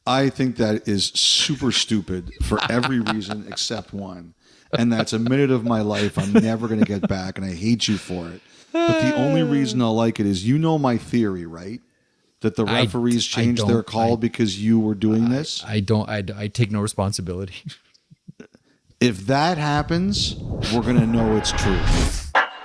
I think that is super stupid for every reason except one. And that's a minute of my life I'm never going to get back, and I hate you for it. But the only reason I'll like it is, you know my theory, right? That the referees changed their call because you were doing this? I take no responsibility. If that happens, we're going to know it's true.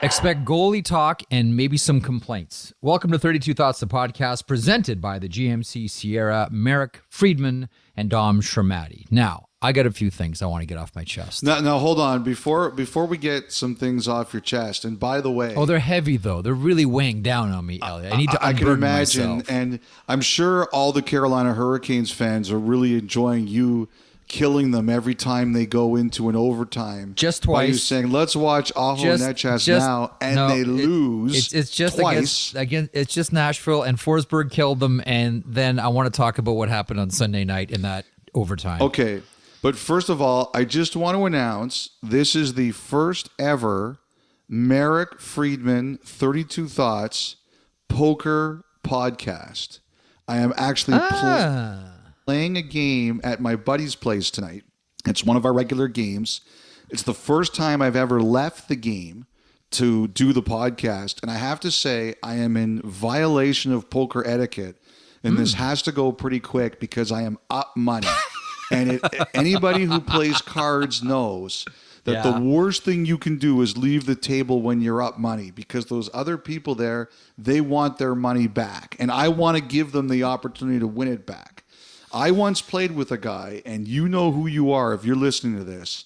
Expect goalie talk and maybe some complaints. Welcome to 32 Thoughts, the podcast presented by the GMC Sierra, Merrick Friedman, and Dom Shermatti. Now, I got a few things I want to get off my chest. Now hold on. Before we get some things off your chest, and by the way... Oh, they're heavy, though. They're really weighing down on me, Elliotte. I need to I can imagine, myself. And I'm sure all the Carolina Hurricanes fans are really enjoying you killing them every time they go into an overtime. Just twice. By you saying, let's watch Aho Netchas now, and they lose it's just twice. Again, it's just Nashville, and Forsberg killed them, and then I want to talk about what happened on Sunday night in that overtime. Okay, but first of all, I just want to announce this is the first ever Merrick Friedman 32 Thoughts poker podcast. I am actually playing a game at my buddy's place tonight. It's one of our regular games. It's the first time I've ever left the game to do the podcast. And I have to say, I am in violation of poker etiquette. And this has to go pretty quick because I am up money. And anybody who plays cards knows that the worst thing you can do is leave the table when you're up money, because those other people there, they want their money back. And I want to give them the opportunity to win it back. I once played with a guy, and you know who you are if you're listening to this,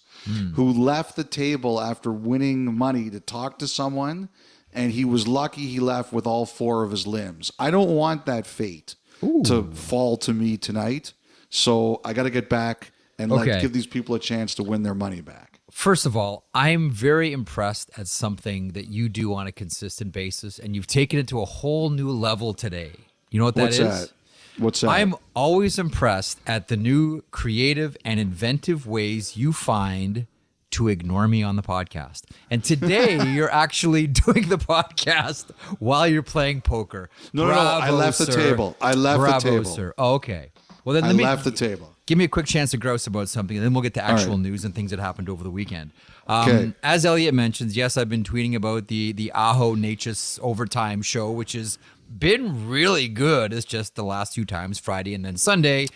who left the table after winning money to talk to someone, and he was lucky he left with all 4 of his limbs. I don't want that fate to fall to me tonight, so I got to get back and give these people a chance to win their money back. First of all, I'm very impressed at something that you do on a consistent basis, and you've taken it to a whole new level today. You know what that is? What's that? I'm always impressed at the new creative and inventive ways you find to ignore me on the podcast. And today, you're actually doing the podcast while you're playing poker. No, I left the table. I left the table. Sir. Oh, okay. Well, then I left the table. Give me a quick chance to grouse about something, and then we'll get to actual news and things that happened over the weekend. Okay. As Elliotte mentions, yes, I've been tweeting about the Aho Netchas overtime show, which has been really good. It's just the last 2 times, Friday and then Sunday,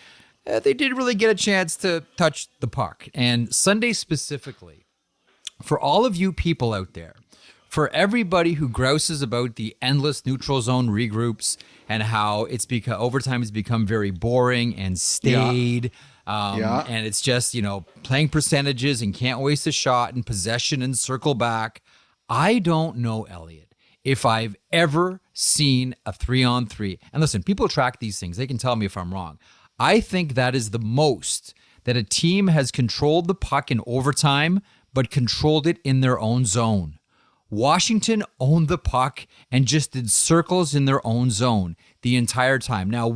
they didn't really get a chance to touch the puck. And Sunday specifically, for all of you people out there, for everybody who grouses about the endless neutral zone regroups and how overtime has become very boring and staid. And it's just, playing percentages and can't waste a shot and possession and circle back. I don't know, Elliotte, if I've ever seen a 3-on-3. And listen, people track these things. They can tell me if I'm wrong. I think that is the most that a team has controlled the puck in overtime, but controlled it in their own zone. Washington owned the puck and just did circles in their own zone the entire time. Now,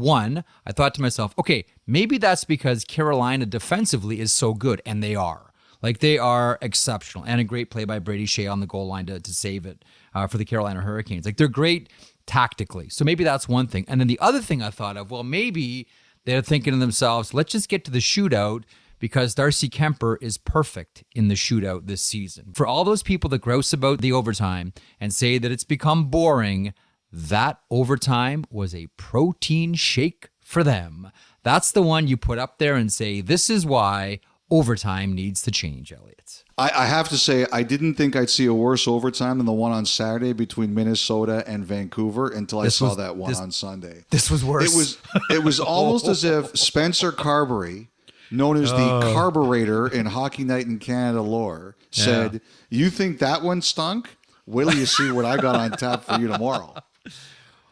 I thought to myself, okay, maybe that's because Carolina defensively is so good, and they are. They are exceptional, and a great play by Brady Shea on the goal line to save it for the Carolina Hurricanes. They're great tactically. So maybe that's one thing. And then the other thing I thought of, well, maybe they're thinking to themselves, let's just get to the shootout, because Darcy Kemper is perfect in the shootout this season. For all those people that grouse about the overtime and say that it's become boring, that overtime was a protein shake for them. That's the one you put up there and say, this is why overtime needs to change, Elliotte. I have to say, I didn't think I'd see a worse overtime than the one on Saturday between Minnesota and Vancouver until I saw that one on Sunday. This was worse. It was almost as if Spencer Carberry, known as the carburetor in Hockey Night in Canada lore, said, you think that one stunk? Wait till you see what I got on tap for you tomorrow.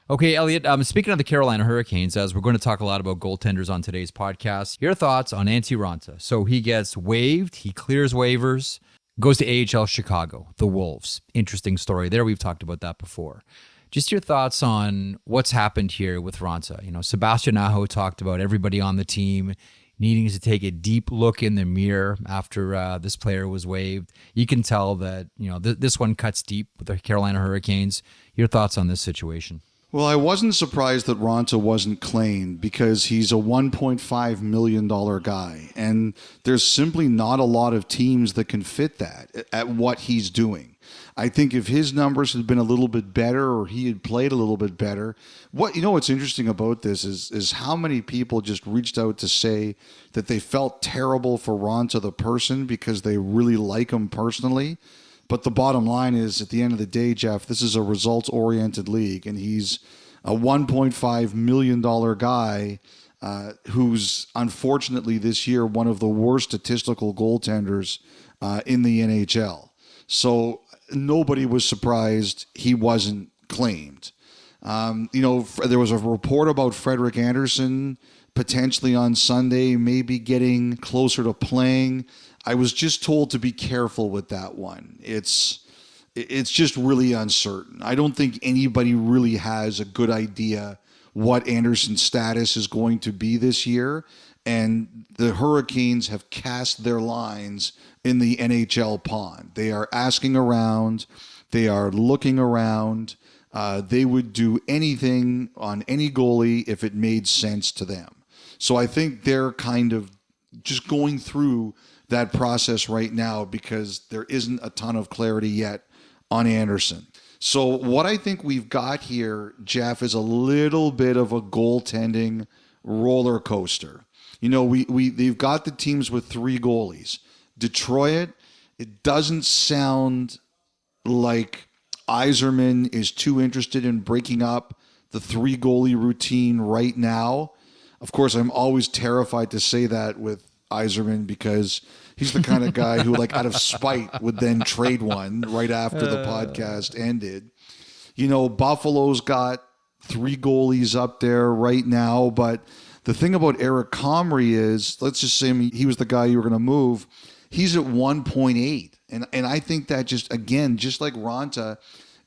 Okay, Elliotte, speaking of the Carolina Hurricanes, as we're going to talk a lot about goaltenders on today's podcast, your thoughts on Antti Raanta. So he gets waived, he clears waivers, goes to AHL Chicago, the Wolves. Interesting story there. We've talked about that before. Just your thoughts on what's happened here with Raanta. Sebastian Aho talked about everybody on the team needing to take a deep look in the mirror after this player was waived. You can tell that, this one cuts deep with the Carolina Hurricanes. Your thoughts on this situation? Well, I wasn't surprised that Ronta wasn't claimed because he's a $1.5 million guy. And there's simply not a lot of teams that can fit that at what he's doing. I think if his numbers had been a little bit better or he had played a little bit better, what's interesting about this is how many people just reached out to say that they felt terrible for Ronta the person because they really like him personally. But the bottom line is, at the end of the day, Jeff, this is a results-oriented league, and he's a $1.5 million guy who's, unfortunately, this year, one of the worst statistical goaltenders in the NHL. So nobody was surprised he wasn't claimed. There was a report about Frederik Andersen potentially on Sunday, maybe getting closer to playing. I was just told to be careful with that one. It's just really uncertain. I don't think anybody really has a good idea what Anderson's status is going to be this year. And the Hurricanes have cast their lines in the NHL pond. They are asking around. They are looking around. They would do anything on any goalie if it made sense to them. So I think they're kind of just going through that process right now because there isn't a ton of clarity yet on Andersen. So what I think we've got here, Jeff, is a little bit of a goaltending roller coaster. They've got the teams with 3 goalies. Detroit, it doesn't sound like Yzerman is too interested in breaking up the 3 goalie routine right now. Of course, I'm always terrified to say that with Yzerman because he's the kind of guy who, out of spite, would then trade one right after the podcast ended. Buffalo's got 3 goalies up there right now, but the thing about Eric Comrie is, let's just say he was the guy you were going to move. He's at 1.8. And I think that just like Ronta,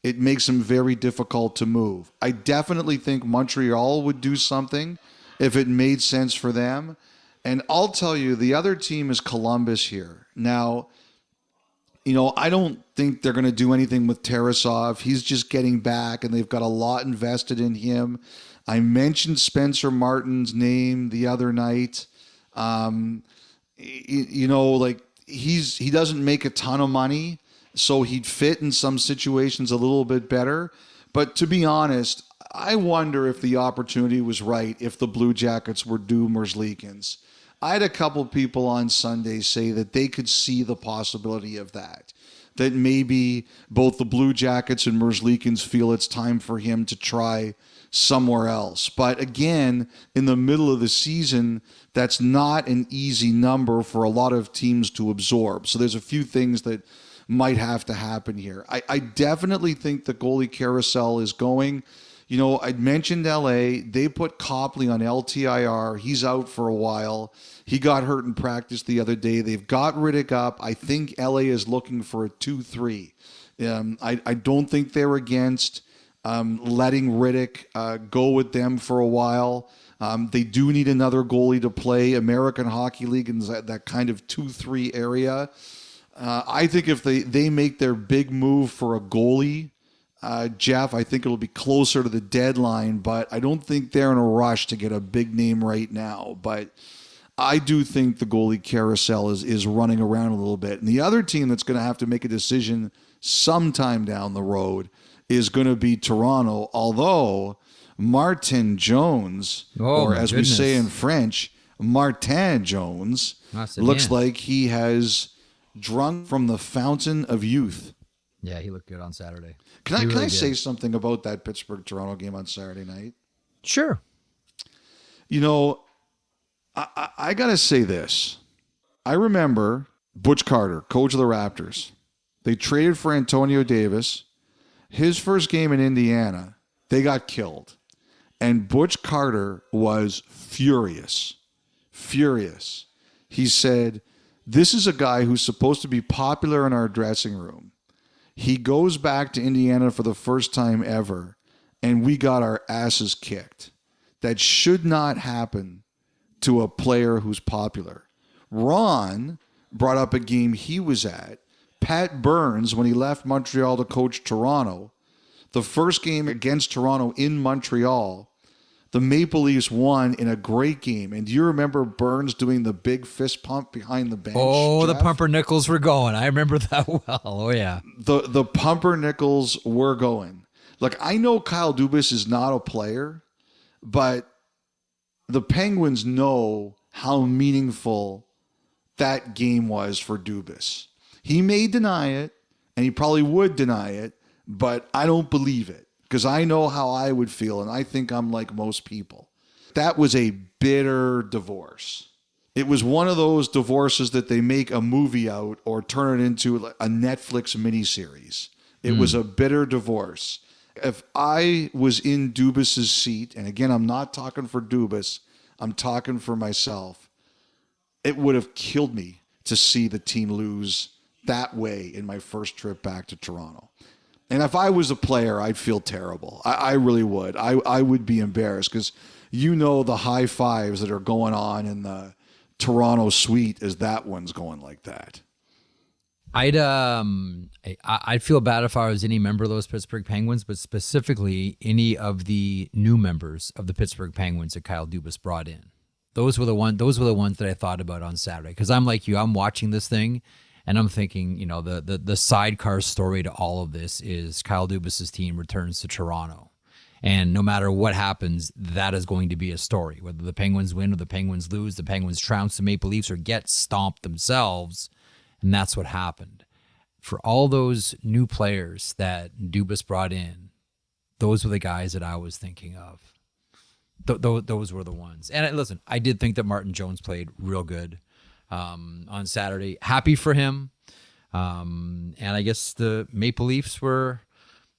it makes him very difficult to move. I definitely think Montreal would do something if it made sense for them. And I'll tell you, the other team is Columbus here. Now, I don't think they're going to do anything with Tarasov. He's just getting back, and they've got a lot invested in him. I mentioned Spencer Martin's name the other night. He doesn't make a ton of money, so he'd fit in some situations a little bit better. But to be honest, I wonder if the opportunity was right if the Blue Jackets were due Merzlikins. I had a couple people on Sunday say that they could see the possibility of that maybe both the Blue Jackets and Merzlikins feel it's time for him to try somewhere else. But again, in the middle of the season, that's not an easy number for a lot of teams to absorb. So there's a few things that might have to happen here. I definitely think the goalie carousel is going. I'd mentioned LA. They put Copley on LTIR. He's out for a while. He got hurt in practice the other day. They've got Riddick up. I think LA is looking for a 2-3. I don't think they're against letting Riddick go with them for a while. They do need another goalie to play American Hockey League in that kind of 2-3 area. I think if they make their big move for a goalie, Jeff, I think it'll be closer to the deadline, but I don't think they're in a rush to get a big name right now. But I do think the goalie carousel is running around a little bit. And the other team that's going to have to make a decision sometime down the road is going to be Toronto, although Martin Jones, we say in French, Martin Jones, looks like he has drunk from the fountain of youth. Yeah, he looked good on Saturday. Can I say something about that Pittsburgh-Toronto game on Saturday night? Sure. I got to say this. I remember Butch Carter, coach of the Raptors. They traded for Antonio Davis. His first game in Indiana, they got killed. And Butch Carter was furious. Furious. He said, this is a guy who's supposed to be popular in our dressing room. He goes back to Indiana for the first time ever, and we got our asses kicked. That should not happen to a player who's popular. Ron brought up a game he was at. Pat Burns, when he left Montreal to coach Toronto, The first game against Toronto in Montreal, the Maple Leafs won in a great game. And do you remember Burns doing the big fist pump behind the bench? Oh, Jeff? the pumpernickels were going. I remember that well. Oh, yeah. The pumpernickels were going. Look, I know Kyle Dubas is not a player, but the Penguins know how meaningful that game was for Dubas. He may deny it, and he probably would deny it, but I don't believe it because I know how I would feel, and I think I'm like most people. That was a bitter divorce. It was one of those divorces that they make a movie out or turn it into a Netflix miniseries. It was a bitter divorce. If I was in Dubas's seat, and again, I'm not talking for Dubas, I'm talking for myself, it would have killed me to see the team lose that way in my first trip back to Toronto. And if I was a player, I'd feel terrible. I really would. I would be embarrassed because you know the high fives that are going on in the Toronto suite as that one's going like that. I'd feel bad if I was any member of those Pittsburgh Penguins, but specifically any of the new members of the Pittsburgh Penguins that Kyle Dubas brought in. Those were the ones that I thought about on Saturday. Because I'm like you, I'm watching this thing and I'm thinking, you know, the sidecar story to all of this is Kyle Dubas's team returns to Toronto. And no matter what happens, that is going to be a story. Whether the Penguins win or the Penguins lose, the Penguins trounce the Maple Leafs or get stomped themselves. And that's what happened. For all those new players that Dubas brought in, those were the guys that I was thinking of. Those were the ones. And listen, I did think that Martin Jones played real good on Saturday. Happy for him. And I guess the Maple Leafs were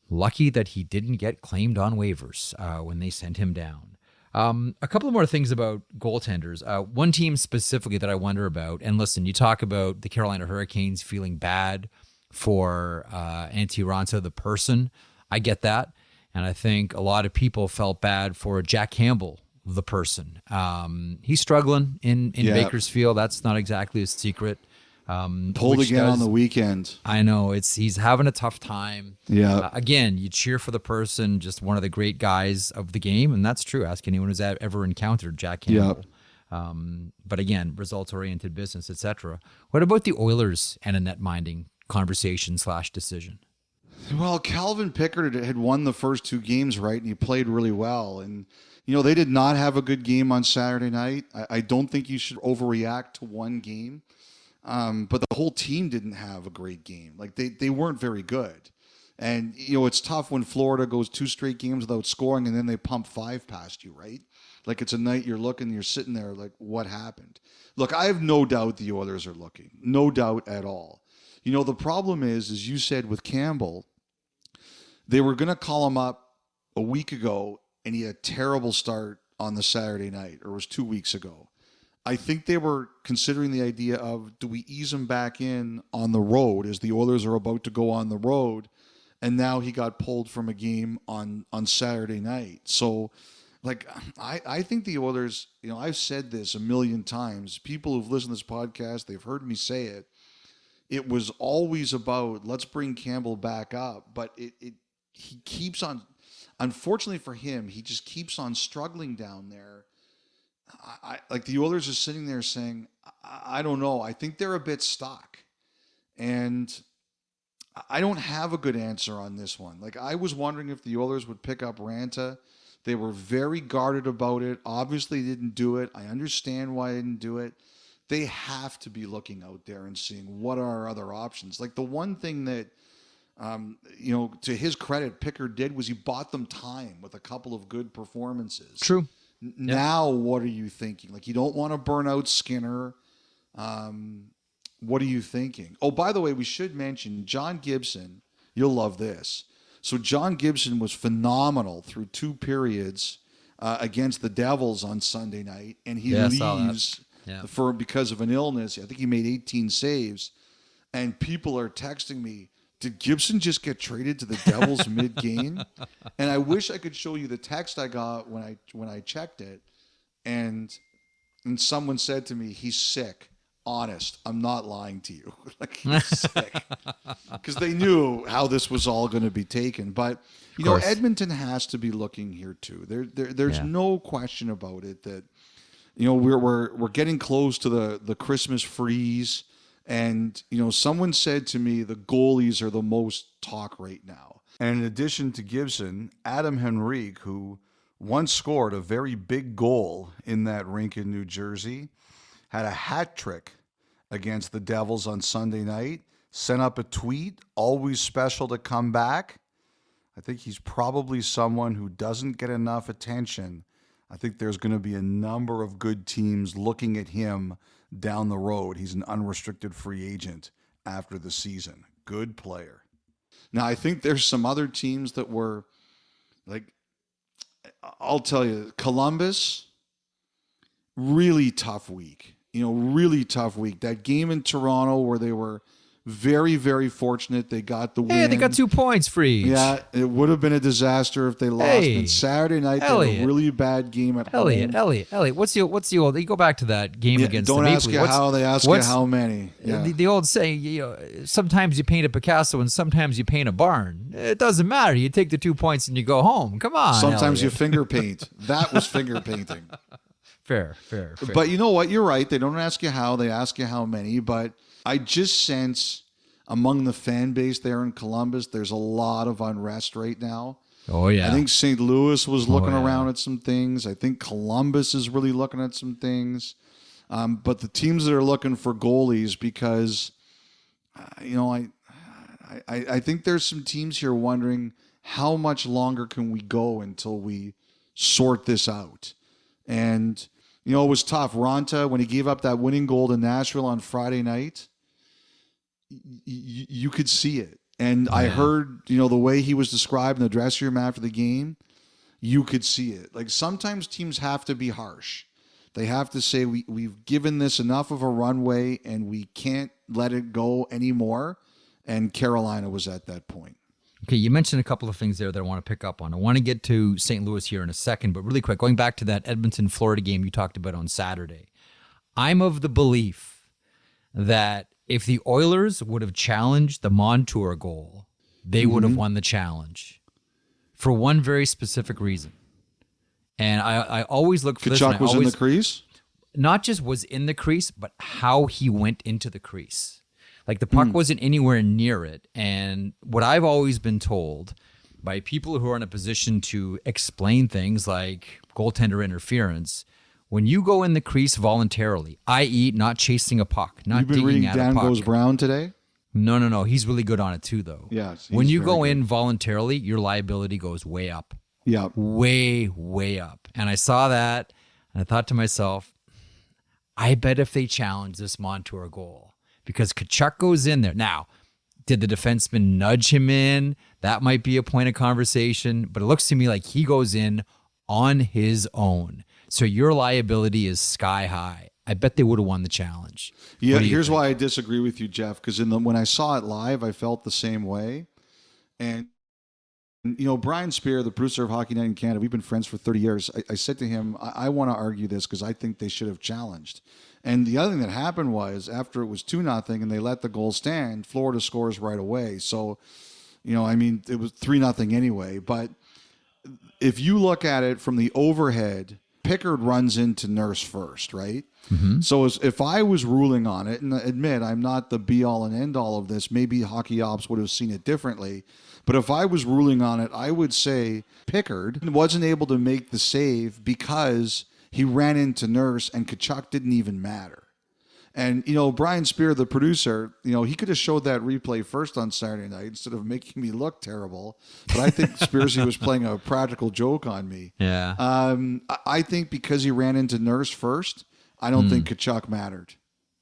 lucky that he didn't get claimed on waivers when they sent him down. A couple of more things about goaltenders. One team specifically that I wonder about, and listen, you talk about the Carolina Hurricanes feeling bad for Antti Raanta, the person. I get that. And I think a lot of people felt bad for Jack Campbell, the person. He's struggling in Bakersfield. That's not exactly a secret. Pulled again on the weekend. I know he's having a tough time. Yeah. Again, you cheer for the person, just one of the great guys of the game, and that's true. Ask anyone who's ever encountered Jack Campbell. Yeah. But again, results-oriented business, etc. What about the Oilers and a net-minding conversation/decision? Well, Calvin Pickard had won the first two games, right, and he played really well. And, you know, they did not have a good game on Saturday night. I don't think you should overreact to one game. But the whole team didn't have a great game. Like, they weren't very good. And, you know, it's tough when Florida goes 2 straight games without scoring and then they pump 5 past you, right? Like, it's a night you're sitting there like, what happened? Look, I have no doubt the Oilers are looking. No doubt at all. You know, the problem is, as you said with Campbell, they were going to call him up a week ago and he had a terrible start on the Saturday night, or it was 2 weeks ago. I think they were considering the idea of, do we ease him back in on the road as the Oilers are about to go on the road? And now he got pulled from a game on Saturday night. So, like, I think the Oilers, you know, I've said this a million times. People who've listened to this podcast, they've heard me say it. It was always about, let's bring Campbell back up. But he keeps on, unfortunately for him, he just keeps on struggling down there. Like the Oilers are sitting there saying, I don't know. I think they're a bit stuck. And I don't have a good answer on this one. Like, I was wondering if the Oilers would pick up Raanta. They were very guarded about it. Obviously didn't do it. I understand why they didn't do it. They have to be looking out there and seeing what are our other options. Like, the one thing that, you know, to his credit, Pickard did was he bought them time with a couple of good performances. True. Now, what are you thinking? Like, you don't want to burn out Skinner. What are you thinking? Oh, by the way, we should mention John Gibson. You'll love this. So John Gibson was phenomenal through 2 periods against the Devils on Sunday night, and he leaves because of an illness. I think he made 18 saves, and people are texting me, did Gibson just get traded to the Devils mid-game? And I wish I could show you the text I got when I checked it, and someone said to me, he's sick. honest. I'm not lying to you. Like, he's sick. Because they knew how this was all going to be taken. But, you know, Edmonton has to be looking here too. There's no question about it that, you know, we're getting close to the Christmas freeze. And, you know, someone said to me, the goalies are the most talk right now. And in addition to Gibson, Adam Henrqiue, who once scored a very big goal in that rink in New Jersey, had a hat trick against the Devils on Sunday night, sent up a tweet, always special to come back. I think he's probably someone who doesn't get enough attention. I think there's going to be a number of good teams looking at him down the road. He's an unrestricted free agent after the season. Good player. Now, I think there's some other teams that were, like, I'll tell you, Columbus, really tough week. You know, really tough week. That game in Toronto where they were very, very fortunate they got the win. Yeah, they got 2 points for each. Yeah, it would have been a disaster if they lost. And Saturday night, they had a really bad game at home. Elliotte, what's the old? You go back to that game against don't the ask you how, they ask you how many. Yeah. The old saying, you know, sometimes you paint a Picasso and sometimes you paint a barn. It doesn't matter. You take the 2 points and you go home. Come on. Sometimes Elliotte. You finger paint. That was finger painting. Fair. But you know what? You're right. They don't ask you how. They ask you how many. But I just sense among the fan base there in Columbus, there's a lot of unrest right now. Oh, yeah. I think St. Louis was looking around at some things. I think Columbus is really looking at some things. But the teams that are looking for goalies, because, you know, I think there's some teams here wondering how much longer can we go until we sort this out. And, you know, it was tough. Ronta, when he gave up that winning goal to Nashville on Friday night, you could see it. And I heard, you know, the way he was described in the dressing room after the game, you could see it. Like, sometimes teams have to be harsh. They have to say, we've given this enough of a runway and we can't let it go anymore. And Carolina was at that point. Okay, you mentioned a couple of things there that I want to pick up on. I want to get to St. Louis here in a second, but really quick, going back to that Edmonton, Florida game you talked about on Saturday, I'm of the belief that if the Oilers would have challenged the Montour goal, they would have won the challenge for one very specific reason. And I always look for Tkachuk was in the crease? Not just was in the crease, but how he went into the crease. Like, the puck wasn't anywhere near it. And what I've always been told by people who are in a position to explain things like goaltender interference, when you go in the crease voluntarily, i.e. not chasing a puck, not digging at a puck. Dan Goes Brown today? No. He's really good on it too, though. Yes. When you go in voluntarily, your liability goes way up. Yeah. Way up. And I saw that, and I thought to myself, I bet if they challenge this Montour goal, because Tkachuk goes in there. Now, did the defenseman nudge him in? That might be a point of conversation, but it looks to me like he goes in on his own. So your liability is sky high. I bet they would have won the challenge. Yeah, here's why I disagree with you, Jeff, because when I saw it live, I felt the same way. And, you know, Brian Spear, the producer of Hockey Night in Canada, we've been friends for 30 years. I said to him, I want to argue this because I think they should have challenged. And the other thing that happened was after it was 2-0 and they let the goal stand, Florida scores right away. So, you know, I mean, it was 3-0 anyway. But if you look at it from the overhead, Pickard runs into Nurse first, right? Mm-hmm. So if I was ruling on it, and admit I'm not the be-all and end-all of this, maybe Hockey Ops would have seen it differently. But if I was ruling on it, I would say Pickard wasn't able to make the save because he ran into Nurse and Tkachuk didn't even matter. And, you know, Brian Spear, the producer, you know, he could have showed that replay first on Saturday night instead of making me look terrible. But I think Spearsy was playing a practical joke on me. Yeah. I think because he ran into Nurse first, I don't think Tkachuk mattered.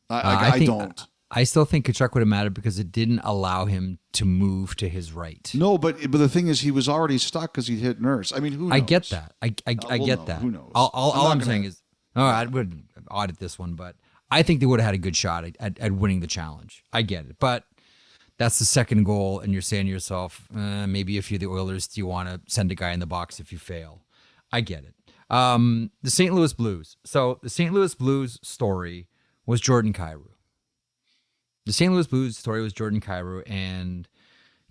I don't. I still think Tkachuk would have mattered because it didn't allow him to move to his right. No, but the thing is, he was already stuck because he hit Nurse. I mean, who knows? I get that. I get that. Who knows? All I'm saying is, I would audit this one, but I think they would have had a good shot at winning the challenge. I get it. But that's the second goal, and you're saying to yourself, maybe if you're the Oilers, do you want to send a guy in the box if you fail? I get it. The St. Louis Blues. So the St. Louis Blues story was Jordan Kyrou. The St. Louis Blues story was Jordan Kyrou, and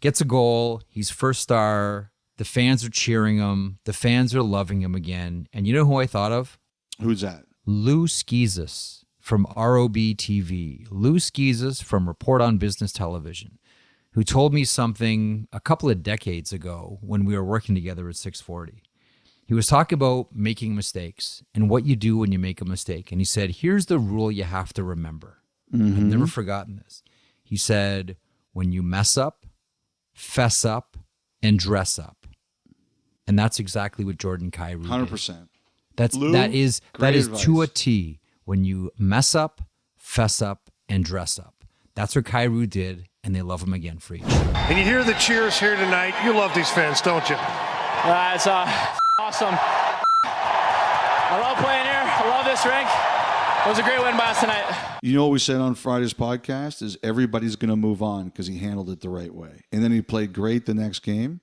gets a goal. He's first star. The fans are cheering him. The fans are loving him again. And you know who I thought of? Who's that? Lou Schizas from ROB TV. Lou Schizas from Report on Business Television, who told me something a couple of decades ago when we were working together at 640. He was talking about making mistakes and what you do when you make a mistake. And he said, here's the rule you have to remember. I've never forgotten this. He said, when you mess up, fess up, and dress up. And that's exactly what Jordan Kyrou 100%. did. Lou, that is advice. to a T. When you mess up, fess up, and dress up. That's what Kyrou did, and they love him again for each. And you hear the cheers here tonight. You love these fans, don't you? It's awesome. I love playing here. I love this rink. It was a great win by us tonight. You know what we said on Friday's podcast is everybody's going to move on because he handled it the right way. And then he played great the next game.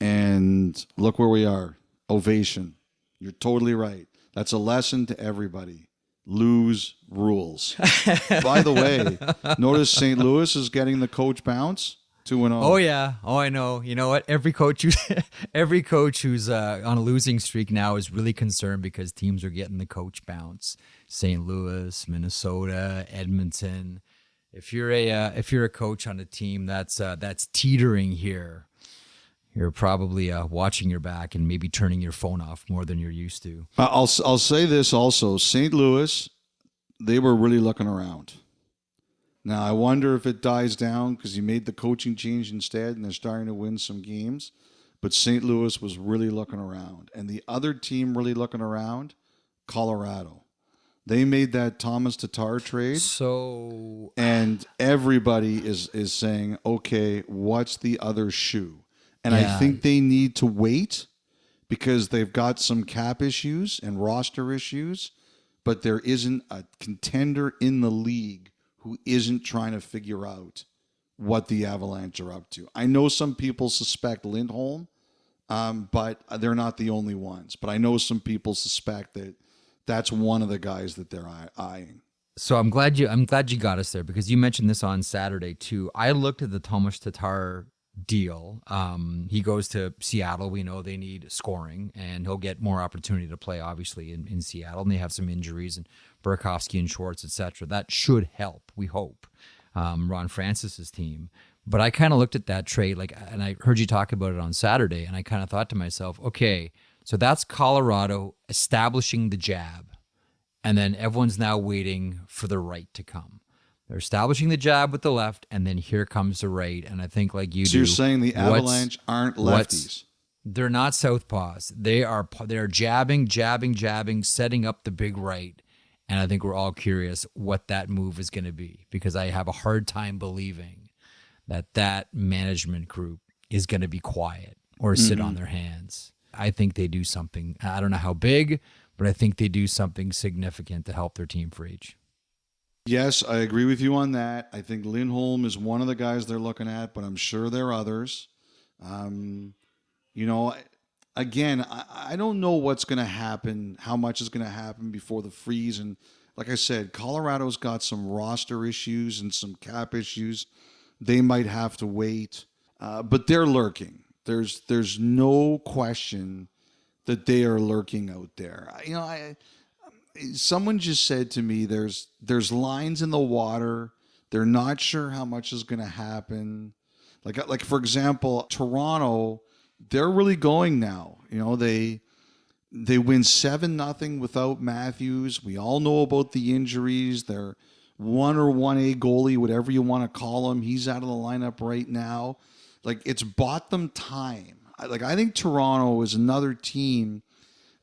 And look where we are. Ovation. You're totally right. That's a lesson to everybody. Lose rules. By the way, notice St. Louis is getting the coach bounce 2-0. Oh yeah. Oh, I know. You know what? Every coach who's on a losing streak now is really concerned because teams are getting the coach bounce. St. Louis, Minnesota, Edmonton. If you're a coach on a team that's teetering here, you're probably watching your back and maybe turning your phone off more than you're used to. I'll say this also. St. Louis, they were really looking around. Now, I wonder if it dies down because you made the coaching change instead and they're starting to win some games. But St. Louis was really looking around. And the other team really looking around, Colorado. They made that Thomas Tatar trade. So, and everybody is saying, okay, what's the other shoe? And Yeah. I think they need to wait because they've got some cap issues and roster issues, but there isn't a contender in the league who isn't trying to figure out what the Avalanche are up to. I know some people suspect Lindholm, but they're not the only ones. But I know some people suspect that that's one of the guys that they're eyeing. So I'm glad you got us there because you mentioned this on Saturday too. I looked at the Thomas Tatar deal. He goes to Seattle. We know they need scoring, and he'll get more opportunity to play, obviously, in Seattle. And they have some injuries, and Burakovsky and Schwartz, etc. That should help, we hope, Ron Francis's team. But I kind of looked at that trade, and I heard you talk about it on Saturday, and I kind of thought to myself, okay, so that's Colorado establishing the jab, and then everyone's now waiting for the right to come. They're establishing the jab with the left, and then here comes the right. And I think, like you do. So you're saying the Avalanche aren't lefties? They're not southpaws. They're jabbing, setting up the big right. And I think we're all curious what that move is going to be because I have a hard time believing that management group is going to be quiet or sit on their hands. I think they do something. I don't know how big, but I think they do something significant to help their team for each. Yes, I agree with you on that. I think Lindholm is one of the guys they're looking at, but I'm sure there are others. Again, I don't know what's going to happen, how much is going to happen before the freeze. And like I said, Colorado's got some roster issues and some cap issues. They might have to wait, but they're lurking. There's no question that they are lurking out there. Someone just said to me, there's lines in the water. They're not sure how much is going to happen. Like for example, Toronto, they're really going now. They win 7-0 without Matthews. We all know about the injuries. They're 1 or 1A goalie, whatever you want to call him. He's out of the lineup right now. It's bought them time. I think Toronto is another team.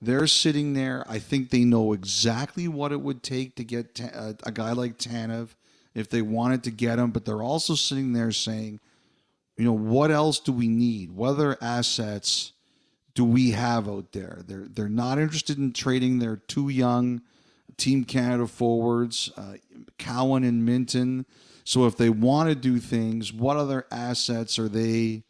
They're sitting there. I think they know exactly what it would take to get a guy like Tanev if they wanted to get him. But they're also sitting there saying, what else do we need? What other assets do we have out there? They're not interested in trading their 2 young Team Canada forwards, Cowan and Minton. So if they want to do things, what other assets are they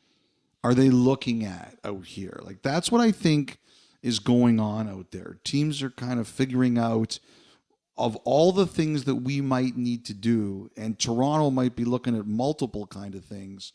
looking at out here? That's what I think is going on out there. Teams are kind of figuring out of all the things that we might need to do, and Toronto might be looking at multiple kind of things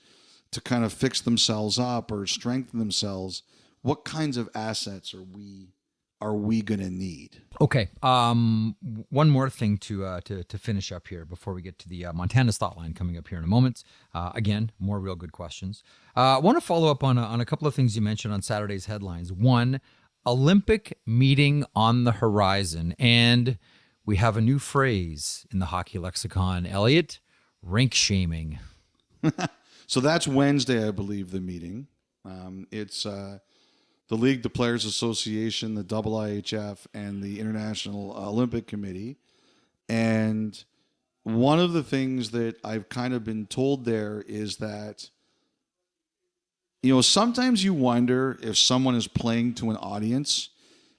to kind of fix themselves up or strengthen themselves, what kinds of assets are we going to need? Okay. One more thing to finish up here before we get to the Montana's thought line coming up here in a moment. Again, more real good questions. I want to follow up on a couple of things you mentioned on Saturday's headlines. One, Olympic meeting on the horizon. And we have a new phrase in the hockey lexicon, Elliotte, rink shaming. So that's Wednesday, I believe, the meeting. It's the League, the Players Association, the IIHF, and the International Olympic Committee. And one of the things that I've kind of been told there is that, sometimes you wonder if someone is playing to an audience.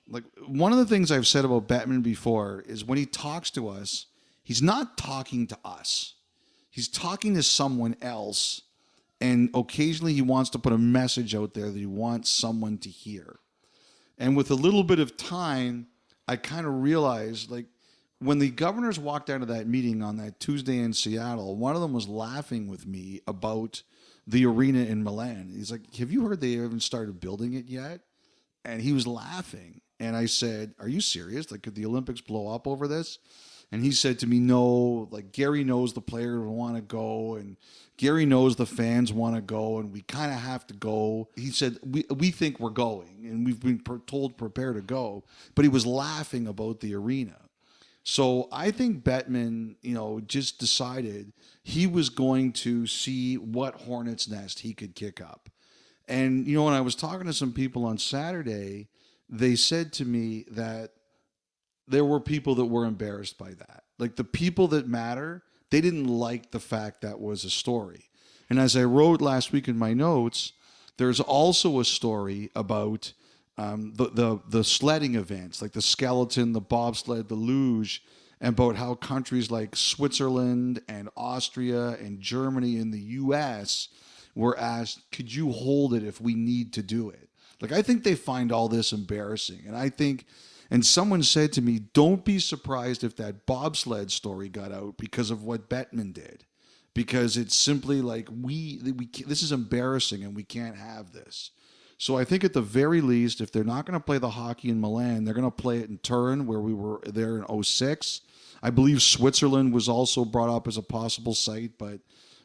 Like, one of the things I've said about Bettman before is when he talks to us, he's not talking to us. He's talking to someone else. And occasionally he wants to put a message out there that he wants someone to hear. And with a little bit of time, I kind of realized, like, when the governors walked out of that meeting on that Tuesday in Seattle, one of them was laughing with me about the arena in Milan. He's like, have you heard they haven't started building it yet? And he was laughing. And I said, are you serious? Like, could the Olympics blow up over this? And he said to me, no, like, Gary knows the players want to go, and Gary knows the fans want to go, and we kind of have to go. He said, we think we're going, and we've been told prepare to go. But he was laughing about the arena. So I think Bettman, just decided he was going to see what hornet's nest he could kick up. And, when I was talking to some people on Saturday, they said to me that there were people that were embarrassed by that. Like, the people that matter, they didn't like the fact that was a story. And as I wrote last week in my notes, there's also a story about the sledding events, like the skeleton, the bobsled, the luge, and about how countries like Switzerland and Austria and Germany and the U.S. were asked, could you hold it if we need to do it? Like, I think they find all this embarrassing. And someone said to me, don't be surprised if that bobsled story got out because of what Bettman did. Because it's simply like, this is embarrassing and we can't have this. So I think at the very least, if they're not going to play the hockey in Milan, they're going to play it in Turin, where we were there in 2006. I believe Switzerland was also brought up as a possible site, but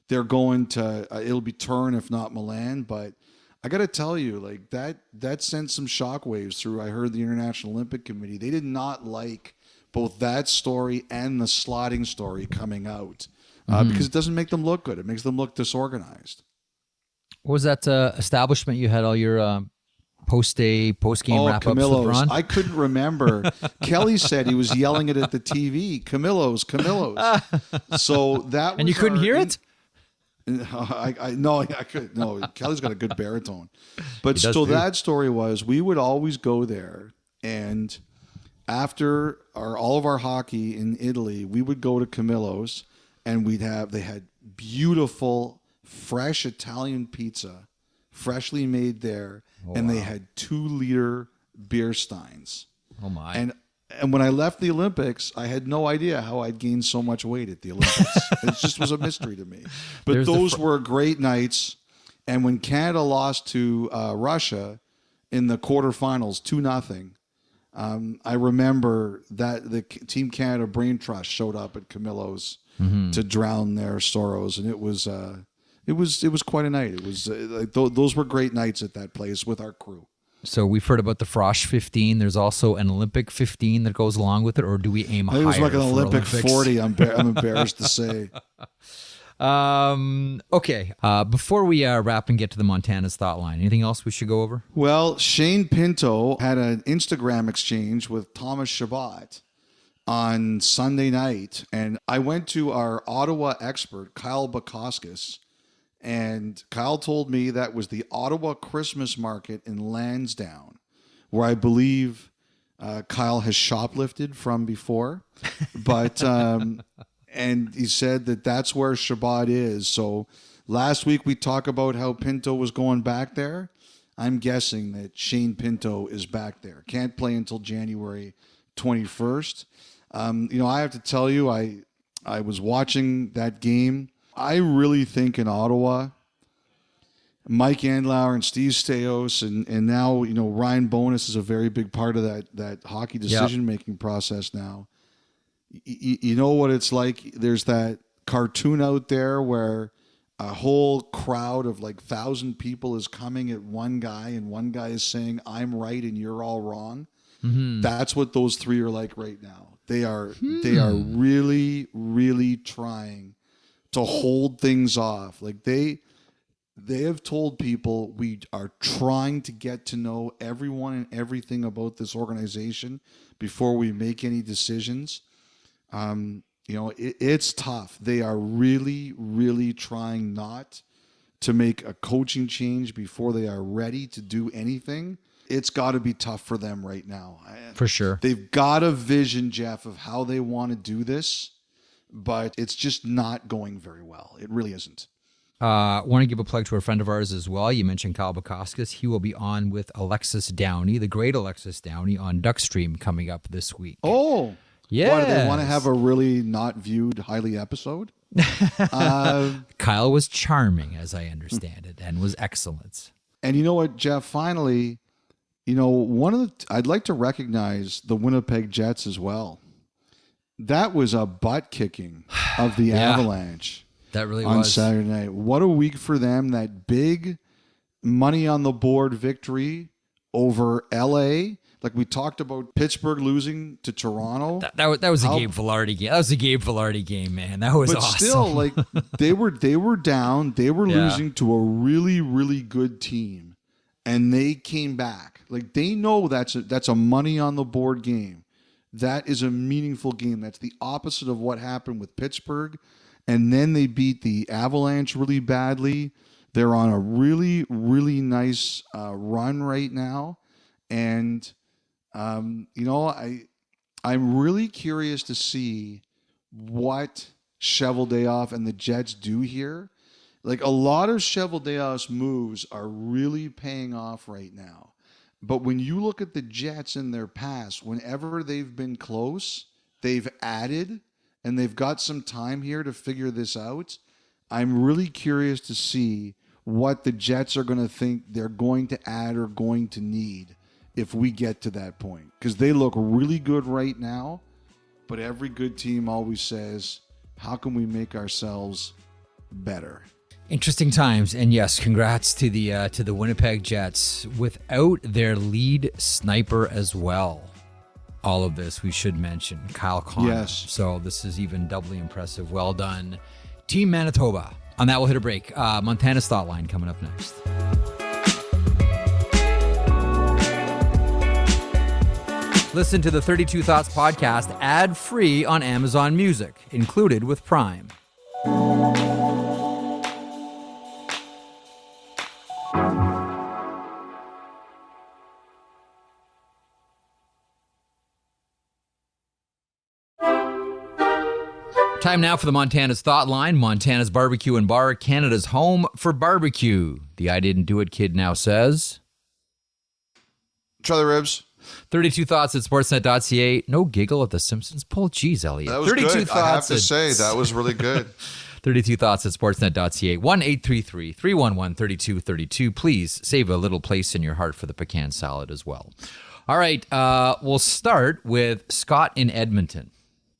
they're going to, it'll be Turin if not Milan. But I got to tell you, like, that sent some shockwaves through. I heard the International Olympic Committee. They did not like both that story and the slotting story coming out because it doesn't make them look good. It makes them look disorganized. What was that establishment you had all your post-game wrap-ups with Ron? I couldn't remember. Kelly said he was yelling it at the TV. Camillo's. So that was, and you couldn't hear it? I couldn't. No, Kelly's got a good baritone. But so that story was, we would always go there, and after all of our hockey in Italy, we would go to Camillo's, and they had beautiful, fresh Italian pizza, freshly made there, and they had 2-liter beer steins. Oh my! And when I left the Olympics, I had no idea how I'd gained so much weight at the Olympics. It just was a mystery to me. But those were great nights. And when Canada lost to Russia in the quarterfinals, 2-0, I remember that the Team Canada Brain Trust showed up at Camillo's to drown their sorrows, and it was quite a night. It was those were great nights at that place with our crew. So we've heard about the Frosh 15. There's also an Olympic 15 that goes along with it, or do we aim higher? It was like an Olympic Olympics? 40. I'm embarrassed to say. Okay. Before we wrap and get to the Montana's thought line, anything else we should go over? Well, Shane Pinto had an Instagram exchange with Thomas Chabot on Sunday night, and I went to our Ottawa expert, Kyle Bukauskas, and Kyle told me that was the Ottawa Christmas Market in Lansdowne, where I believe Kyle has shoplifted from before. But and he said that that's where Chabot is. So last week we talked about how Pinto was going back there. I'm guessing that Shane Pinto is back there. Can't play until January 21st. I have to tell you, I was watching that game. I really think in Ottawa, Mike Andlauer and Steve Staios and now, Ryan Bonus is a very big part of that hockey decision-making process now. You know what it's like? There's that cartoon out there where a whole crowd of 1,000 people is coming at one guy and one guy is saying, I'm right and you're all wrong. Mm-hmm. That's what those three are like right now. They are really, really trying to hold things off. They have told people we are trying to get to know everyone and everything about this organization before we make any decisions. It's tough. They are really, really trying not to make a coaching change before they are ready to do anything. It's got to be tough for them right now. For sure. They've got a vision, Jeff, of how they want to do this, but it's just not going very well. It really isn't. Want to give a plug to a friend of ours as well. You mentioned Kyle Bukowskis. He will be on with Alexis Downey, the great Alexis Downey, on Duckstream coming up this week. Oh, yeah. Do they want to have a really not viewed highly episode? Kyle was charming, as I understand it, and was excellent. And you know what, Jeff? Finally, I'd like to recognize the Winnipeg Jets as well. That was a butt kicking of the Avalanche. That really on was. Saturday night. What a week for them. That big money on the board victory over LA. Like we talked about Pittsburgh losing to Toronto. That was a Gabe Vilardi game. That was a Gabe Vilardi game, man. That was awesome. But still, they were down. They were losing to a really, really good team. And they came back. They know that's a money on the board game. That is a meaningful game. That's the opposite of what happened with Pittsburgh. And then they beat the Avalanche really badly. They're on a really, really nice run right now. And, I'm really curious to see what Cheveldayoff and the Jets do here. A lot of Cheveldayoff's moves are really paying off right now. But when you look at the Jets in their past, whenever they've been close, they've added, and they've got some time here to figure this out. I'm really curious to see what the Jets are going to think they're going to add or going to need if we get to that point. Because they look really good right now, but every good team always says, how can we make ourselves better? Interesting times, and yes, congrats to the Winnipeg Jets without their lead sniper as well. All of this we should mention, Kyle Connor. Yes. So this is even doubly impressive. Well done, Team Manitoba. On that, we'll hit a break. Montana's Thought Line coming up next. Listen to the 32 Thoughts podcast ad-free on Amazon Music, included with Prime. Time now for the Montana's Thought Line. Montana's Barbecue and Bar, Canada's home for barbecue. The I Didn't Do It kid now says, Try the ribs. 32 Thoughts at sportsnet.ca. No giggle at the Simpsons poll. Jeez, Elliotte. That was 32 good. I have to say, that was really good. 32 Thoughts at sportsnet.ca. 1-833-311-3232. Please save a little place in your heart for the pecan salad as well. All right, we'll start with Scott in Edmonton.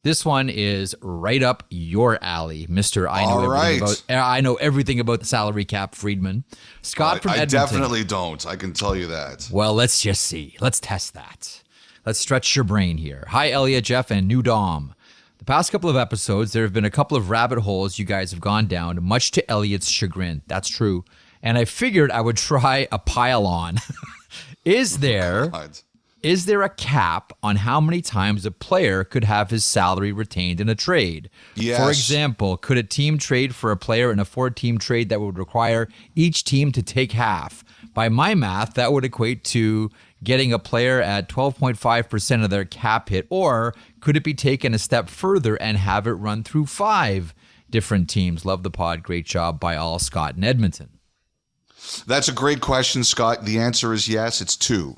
This one is right up your alley, Mr. I know everything about the salary cap, Friedman. Scott from Edmonton. I definitely don't. I can tell you that. Well, let's just see. Let's test that. Let's stretch your brain here. Hi, Elliotte, Jeff, and New Dom. The past couple of episodes, there have been a couple of rabbit holes you guys have gone down, much to Elliotte's chagrin. That's true. And I figured I would try a pile-on. Is there a cap on how many times a player could have his salary retained in a trade? Yes. For example, could a team trade for a player in a 4-team trade that would require each team to take half? By my math, that would equate to getting a player at 12.5% of their cap hit, or could it be taken a step further and have it run through 5 different teams? Love the pod. Great job by all. Scott in Edmonton. That's a great question, Scott. The answer is yes, it's 2.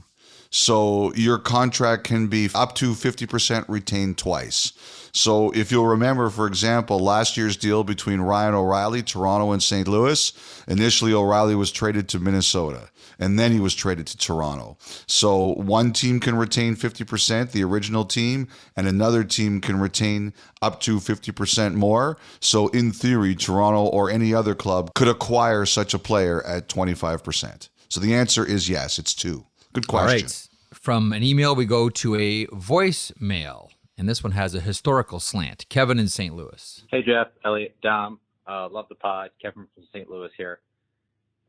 So your contract can be up to 50% retained twice. So if you'll remember, for example, last year's deal between Ryan O'Reilly, Toronto, and St. Louis, initially O'Reilly was traded to Minnesota, and then he was traded to Toronto. So one team can retain 50%, the original team, and another team can retain up to 50% more. So in theory, Toronto or any other club could acquire such a player at 25%. So the answer is yes, it's 2. Good question. All right. From an email, we go to a voicemail. And this one has a historical slant. Kevin in St. Louis. Hey, Jeff, Elliotte, Dom. Love the pod. Kevin from St. Louis here.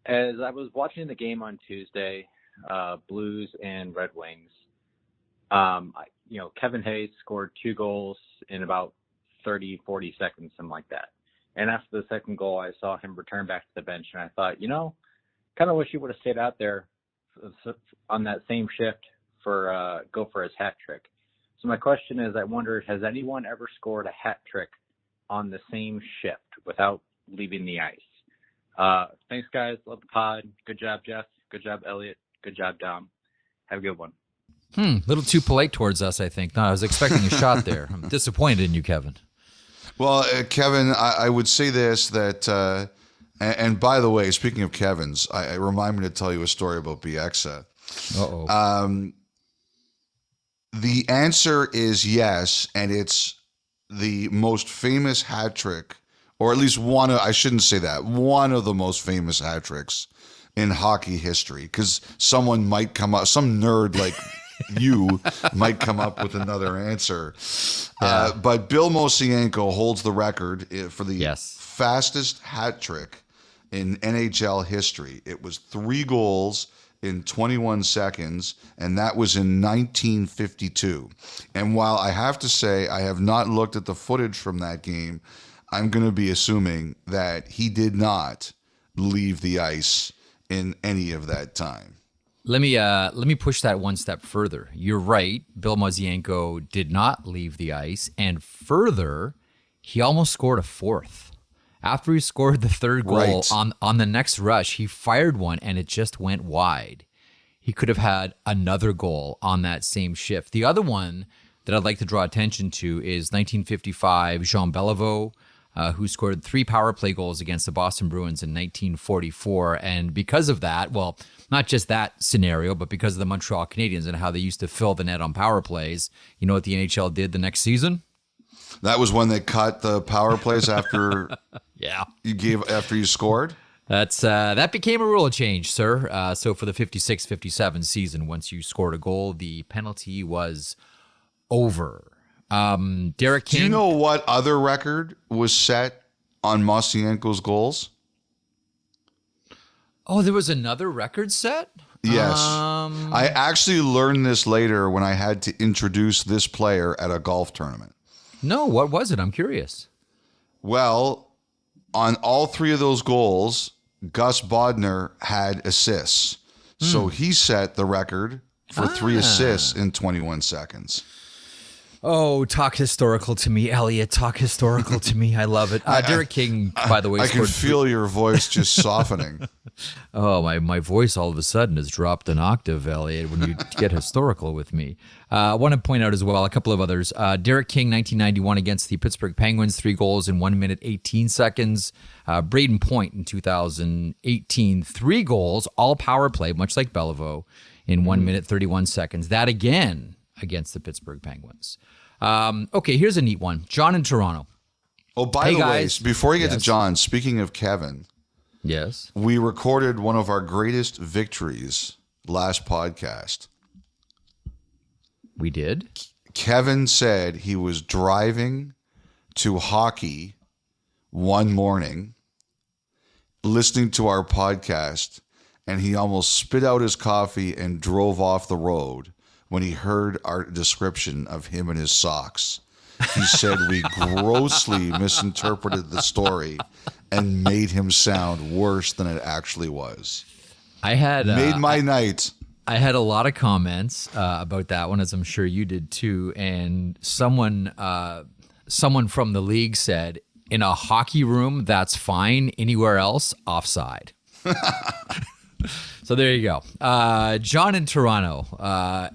As I was watching the game on Tuesday, Blues and Red Wings, Kevin Hayes scored 2 goals in about 30, 40 seconds, something like that. And after the second goal, I saw him return back to the bench, and I thought, kind of wish he would have stayed out there on that same shift go for his hat trick. So my question is, I wonder, has anyone ever scored a hat trick on the same shift without leaving the ice? Thanks, guys. Love the pod. Good job, Jeff. Good job, Elliotte. Good job, Dom. Have a good one. A little too polite towards us, I think. No, I was expecting a shot there. I'm disappointed in you, Kevin. Well, Kevin, I would say this, that, and by the way, speaking of Kevin's, I remind me to tell you a story about Bieksa. Uh-oh. The answer is yes, and it's the most famous hat trick, or at least one of the most famous hat tricks in hockey history, because someone might come up, some nerd like you might come up with another answer. Yeah. But Bill Mosienko holds the record for the fastest hat trick in NHL history. It was 3 goals in 21 seconds, and that was in 1952. And while I have to say I have not looked at the footage from that game, I'm going to be assuming that he did not leave the ice in any of that time. Let me push that one step further. You're right. Bill Mosienko did not leave the ice, and further, he almost scored a 4th. After he scored the 3rd goal on the next rush, he fired one and it just went wide. He could have had another goal on that same shift. The other one that I'd like to draw attention to is 1955 Jean Beliveau, who scored 3 power play goals against the Boston Bruins in 1944. And because of that, well, not just that scenario, but because of the Montreal Canadiens and how they used to fill the net on power plays, you know what the NHL did the next season? That was when they cut the power plays after after you scored? That became a rule change, sir. So for the 56-57 season, once you scored a goal, the penalty was over. Derek King. Do you know what other record was set on Mosienko's goals? Oh, there was another record set? Yes. I actually learned this later when I had to introduce this player at a golf tournament. No, what was it? I'm curious. Well, on all 3 of those goals, Gus Bodner had assists. So he set the record for 3 assists in 21 seconds. Oh, talk historical to me, Elliotte. Talk historical to me. I love it. Derek King, by the way, I can feel your voice just softening. Oh, my voice all of a sudden has dropped an octave, Elliotte, when you get historical with me. I want to point out as well a couple of others. Derek King, 1991 against the Pittsburgh Penguins, 3 goals in 1 minute, 18 seconds. Braden Point in 2018, 3 goals, all power play, much like Beliveau, in 1 minute, 31 seconds. That again against the Pittsburgh Penguins. Okay, here's a neat one. John in Toronto. Oh, by the way, before you get to John, speaking of Kevin, yes, we recorded one of our greatest victories last podcast. We did? Kevin said he was driving to hockey one morning, listening to our podcast, and he almost spit out his coffee and drove off the road when he heard our description of him and his socks. He said we grossly misinterpreted the story and made him sound worse than it actually was. Made my night. I had a lot of comments about that one, as I'm sure you did too. And someone from the league said, in a hockey room, that's fine. Anywhere else, offside. So there you go. John in Toronto.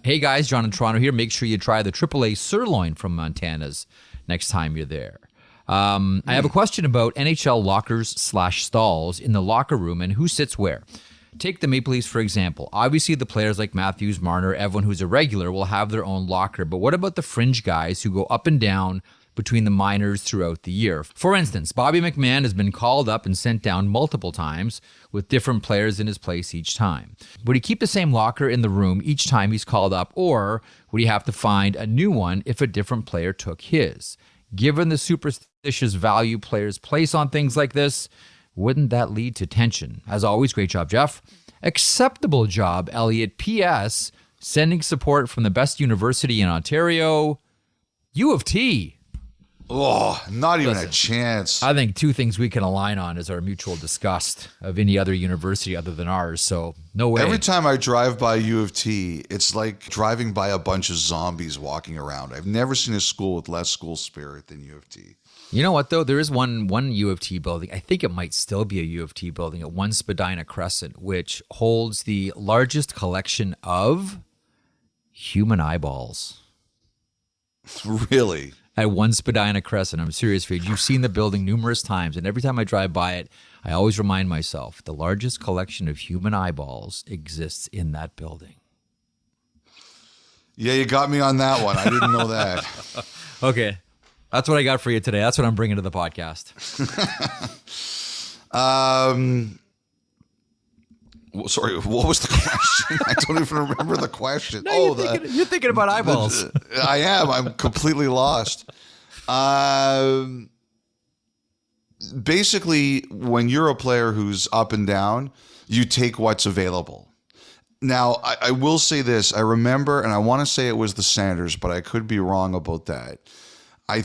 Hey guys, John in Toronto here. Make sure you try the AAA sirloin from Montana's next time you're there. I have a question about NHL lockers/stalls in the locker room and who sits where. Take the Maple Leafs, for example. Obviously, the players like Matthews, Marner, everyone who's a regular will have their own locker. But what about the fringe guys who go up and down between the minors throughout the year? For instance, Bobby McMahon has been called up and sent down multiple times with different players in his place each time. Would he keep the same locker in the room each time he's called up, or would he have to find a new one if a different player took his? Given the superstitious value players place on things like this, wouldn't that lead to tension? As always, great job, Jeff. Acceptable job, Elliotte. P.S. Sending support from the best university in Ontario, U of T. Oh, not even a chance. I think two things we can align on is our mutual disgust of any other university other than ours. So no way. Every time I drive by U of T, it's like driving by a bunch of zombies walking around. I've never seen a school with less school spirit than U of T. You know what, though? There is one U of T building. I think it might still be a U of T building at 1 Spadina Crescent, which holds the largest collection of human eyeballs. Really? At 1 Spadina Crescent. I'm serious, Fade. You've seen the building numerous times, and every time I drive by it, I always remind myself the largest collection of human eyeballs exists in that building. Yeah, you got me on that one. I didn't know that. Okay. That's what I got for you today. That's what I'm bringing to the podcast. Sorry, what was the question? I don't even remember the question. No, you're thinking about eyeballs. I am. I'm completely lost. Basically, when you're a player who's up and down, you take what's available. Now, I will say this. I remember, and I want to say it was the Sanders, but I could be wrong about that. I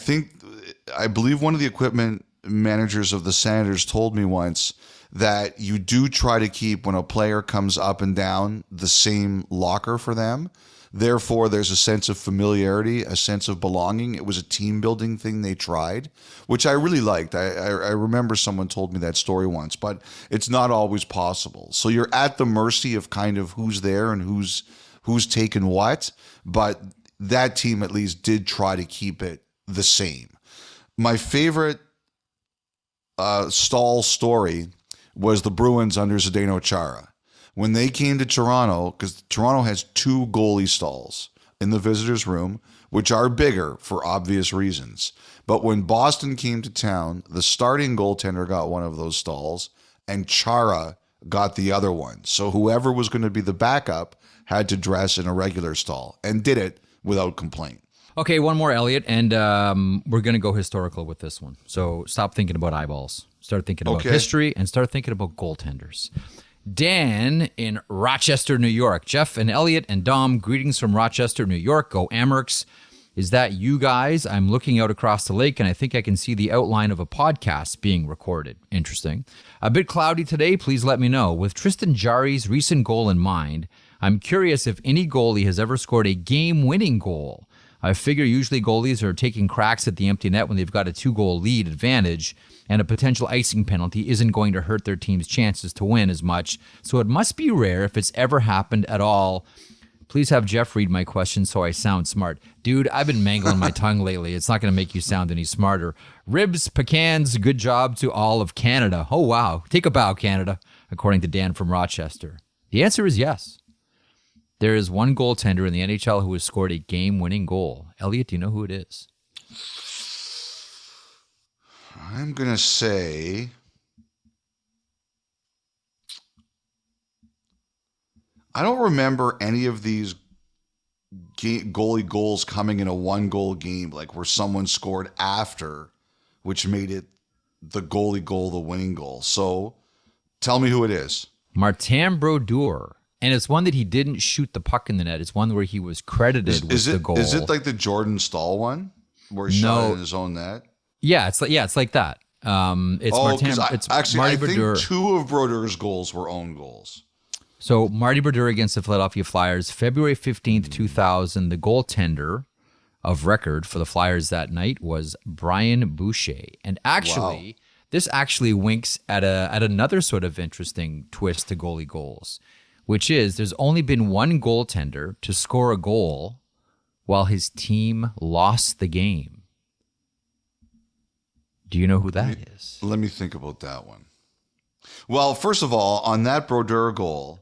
believe one of the equipment managers of the Sanders told me once that you do try to keep, when a player comes up and down, the same locker for them. Therefore, there's a sense of familiarity, a sense of belonging. It was a team building thing they tried, which I really liked. I remember someone told me that story once, but it's not always possible. So you're at the mercy of kind of who's there and who's taken what, but that team at least did try to keep it the same. My favorite stall story was the Bruins under Zdeno Chara. When they came to Toronto, because Toronto has 2 goalie stalls in the visitors' room, which are bigger for obvious reasons. But when Boston came to town, the starting goaltender got one of those stalls, and Chara got the other one. So whoever was going to be the backup had to dress in a regular stall, and did it without complaint. Okay, one more, Elliotte, and we're going to go historical with this one. So stop thinking about eyeballs. Start thinking about history and start thinking about goaltenders. Dan in Rochester, New York. Jeff and Elliotte and Dom, greetings from Rochester, New York. Go Amherks. Is that you guys? I'm looking out across the lake, and I think I can see the outline of a podcast being recorded. Interesting. A bit cloudy today. Please let me know. With Tristan Jarry's recent goal in mind, I'm curious if any goalie has ever scored a game-winning goal. I figure usually goalies are taking cracks at the empty net when they've got a 2-goal lead advantage, and a potential icing penalty isn't going to hurt their team's chances to win as much, so it must be rare if it's ever happened at all. Please have Jeff read my question so I sound smart. Dude, I've been mangling my tongue lately. It's not going to make you sound any smarter. Ribs, pecans, good job to all of Canada. Oh, wow. Take a bow, Canada, according to Dan from Rochester. The answer is yes. There is one goaltender in the NHL who has scored a game-winning goal. Elliotte, do you know who it is? I'm going to say... I don't remember any of these goalie goals coming in a 1-goal game, like where someone scored after, which made it the goalie goal, the winning goal. So tell me who it is. Martin Brodeur. And it's one that he didn't shoot the puck in the net. It's one where he was credited with the goal. Is it like the Jordan Stahl one where he shot in his own net? Yeah, it's like that. It's Martin. I think 2 of Brodeur's goals were own goals. So Marty Brodeur against the Philadelphia Flyers, February 15th, 2000. The goaltender of record for the Flyers that night was Brian Boucher. And actually, This actually winks at another sort of interesting twist to goalie goals. which is there's only been one goaltender to score a goal while his team lost the game. Do you know who that is? Let me think about that one. Well, first of all, on that Brodeur goal,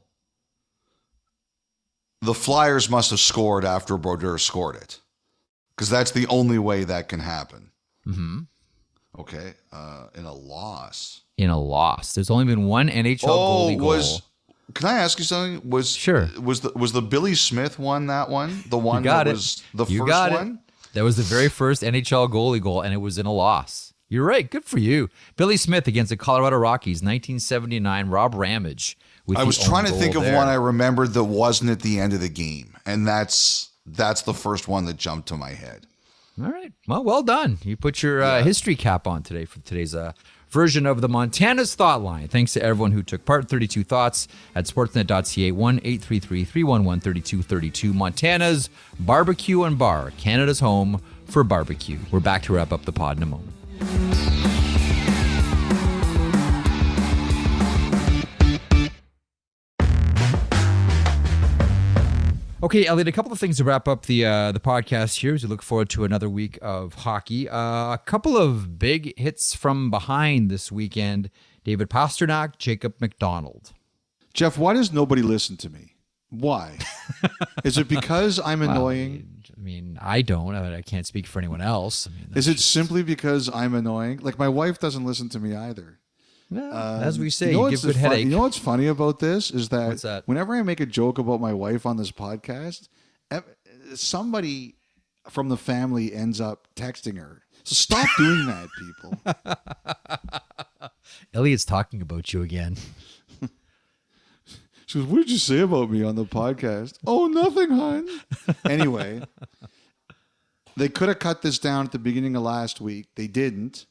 the Flyers must have scored after Brodeur scored it, because that's the only way that can happen. Mm-hmm. Okay, in a loss. In a loss, there's only been one NHL goalie goal. Can I ask you something? Was the Billy Smith one that one? The one that was the first one? That was the very first NHL goalie goal, and it was in a loss. You're right. Good for you. Billy Smith against the Colorado Rockies, 1979, Rob Ramage. I was trying to think of one I remembered that wasn't at the end of the game, and that's the first one that jumped to my head. All right. Well done. You put your history cap on today for today's version of the Montana's Thought Line. Thanks to everyone who took part. 32 Thoughts at sportsnet.ca, 1-833-311-3232. Montana's Barbecue and Bar, Canada's home for barbecue. We're back to wrap up the pod in a moment. Okay, Elliotte, a couple of things to wrap up the podcast here as we look forward to another week of hockey. A couple of big hits from behind this weekend. David Pastrnak, Jacob McDonald. Jeff, why does nobody listen to me? Why? Is it because I'm annoying? I don't. I can't speak for anyone else. Is it simply because I'm annoying? Like, my wife doesn't listen to me either. As we say, you give good headache. You know what's funny about this is What's that? Whenever I make a joke about my wife on this podcast, somebody from the family ends up texting her. So stop doing that, people. Elliott's talking about you again. She goes, "What did you say about me on the podcast?" "Oh, nothing, hon." Anyway, they could have cut this down at the beginning of last week. They didn't.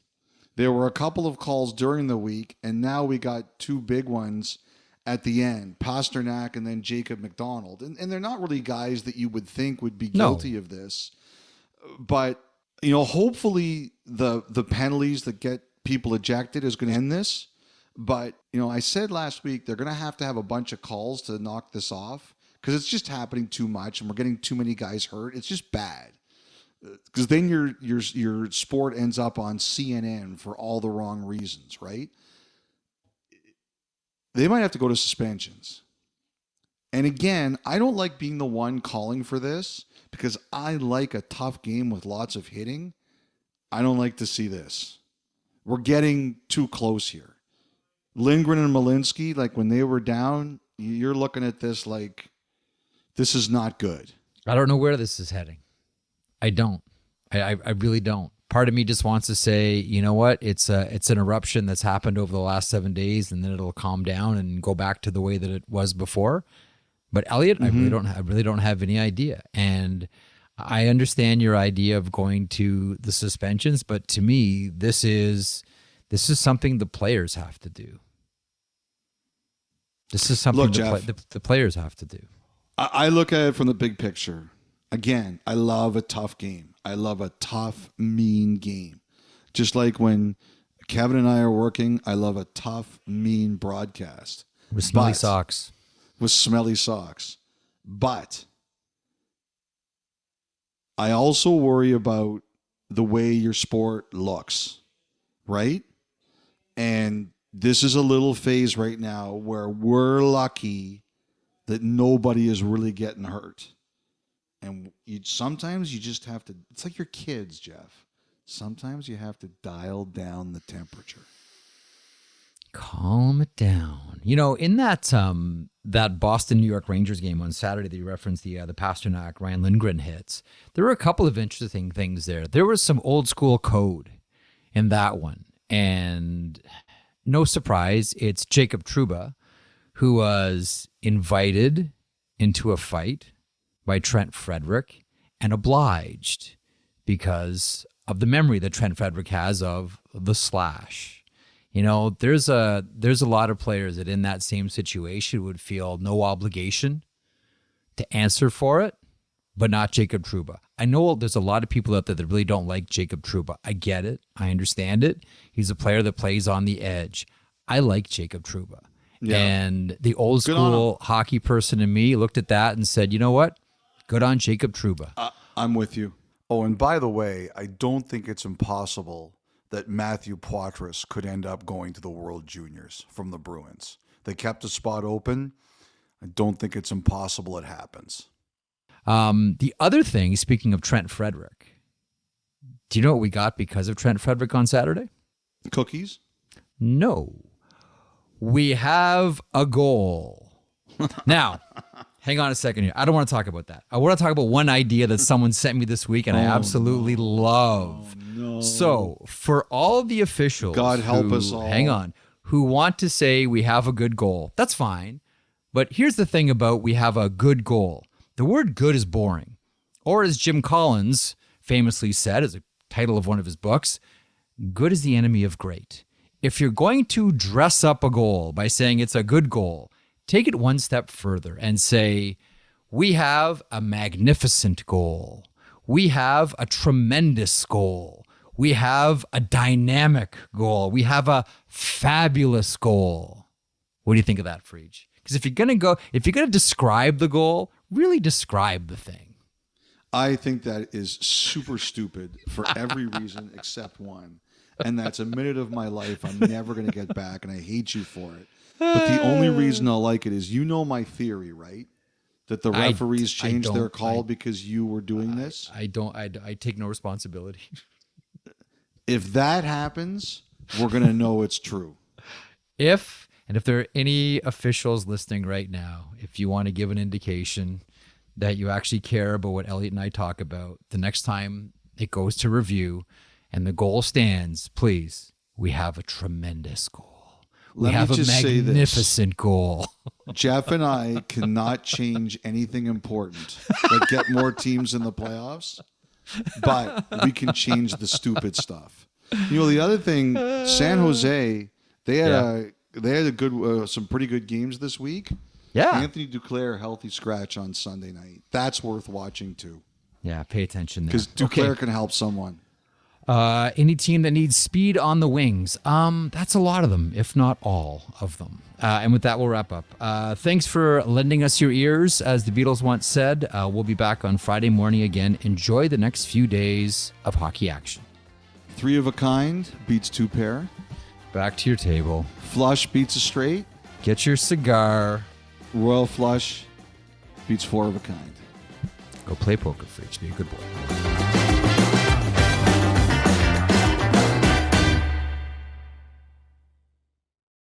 There were a couple of calls during the week, and now we got two big ones at the end, Pastrnak and then Jacob McDonald. And they're not really guys that you would think would be guilty of this. But, hopefully the penalties that get people ejected is going to end this. But, I said last week they're going to have a bunch of calls to knock this off because it's just happening too much and we're getting too many guys hurt. It's just bad. Because then your sport ends up on CNN for all the wrong reasons, right? They might have to go to suspensions. And again, I don't like being the one calling for this because I like a tough game with lots of hitting. I don't like to see this. We're getting too close here. Lindgren and Malinsky, like when they were down, you're looking at this like this is not good. I don't know where this is heading. I don't. I really don't. Part of me just wants to say, you know what? It's an eruption that's happened over the last 7 days, and then it'll calm down and go back to the way that it was before. But Elliotte, I really don't have any idea. And I understand your idea of going to the suspensions, but to me, this is something the players have to do. This is something the players have to do. I look at it from the big picture. Again, I love a tough game. I love a tough, mean game. Just like when Kevin and I are working, I love a tough, mean broadcast. With smelly socks. With smelly socks. But I also worry about the way your sport looks, right? And this is a little phase right now where we're lucky that nobody is really getting hurt. And sometimes you just have to, it's like your kids, Jeff. Sometimes you have to dial down the temperature. Calm it down. In that Boston New York Rangers game on Saturday that you referenced, the Pastrnak Ryan Lindgren hits, there were a couple of interesting things there. There was some old school code in that one. And no surprise, it's Jacob Trouba who was invited into a fight by Trent Frederick and obliged because of the memory that Trent Frederick has of the slash. There's a lot of players that in that same situation would feel no obligation to answer for it, but not Jacob Trouba. I know there's a lot of people out there that really don't like Jacob Trouba. I get it. I understand it. He's a player that plays on the edge. I like Jacob Trouba. Yeah. And the old Good on school hockey person in me looked at that and said, you know what? Good on Jacob Trouba. I'm with you. Oh, and by the way, I don't think it's impossible that Matthew Poitras could end up going to the World Juniors from the Bruins. They kept a spot open. I don't think it's impossible it happens. The other thing, speaking of Trent Frederick, do you know what we got because of Trent Frederick on Saturday? Cookies? No. We have a goal. Now, hang on a second here. I don't want to talk about that. I want to talk about one idea that someone sent me this week and I absolutely love. No. So, for all of the officials, God help us all. Hang on, who want to say we have a good goal, that's fine. But here's the thing about we have a good goal. The word good is boring. Or as Jim Collins famously said, as a title of one of his books, good is the enemy of great. If you're going to dress up a goal by saying it's a good goal, take it one step further and say, we have a magnificent goal. We have a tremendous goal. We have a dynamic goal. We have a fabulous goal. What do you think of that, Freach? Because if you're going to describe the goal, really describe the thing. I think that is super stupid for every reason except one. And that's a minute of my life I'm never going to get back, and I hate you for it. But the only reason I'll like it is, you know my theory, right? That the referees changed their call because you were doing this? I take no responsibility. If that happens, we're going to know it's true. If there are any officials listening right now, if you want to give an indication that you actually care about what Elliotte and I talk about, the next time it goes to review and the goal stands, please, we have a tremendous goal. We have a magnificent goal. Jeff and I cannot change anything important, like get more teams in the playoffs, but we can change the stupid stuff. You know, the other thing, San Jose, they had a good, some pretty good games this week. Yeah. Anthony Duclair, healthy scratch on Sunday night. That's worth watching too. Yeah, pay attention there. Because Duclair can help someone. Any team that needs speed on the wings. That's a lot of them, if not all of them. And with that, we'll wrap up. Thanks for lending us your ears. As the Beatles once said, we'll be back on Friday morning again. Enjoy the next few days of hockey action. 3 of a kind beats 2 pair. Back to your table. Flush beats a straight. Get your cigar. Royal flush beats 4 of a kind. Go play poker, Freaks. Be a good boy.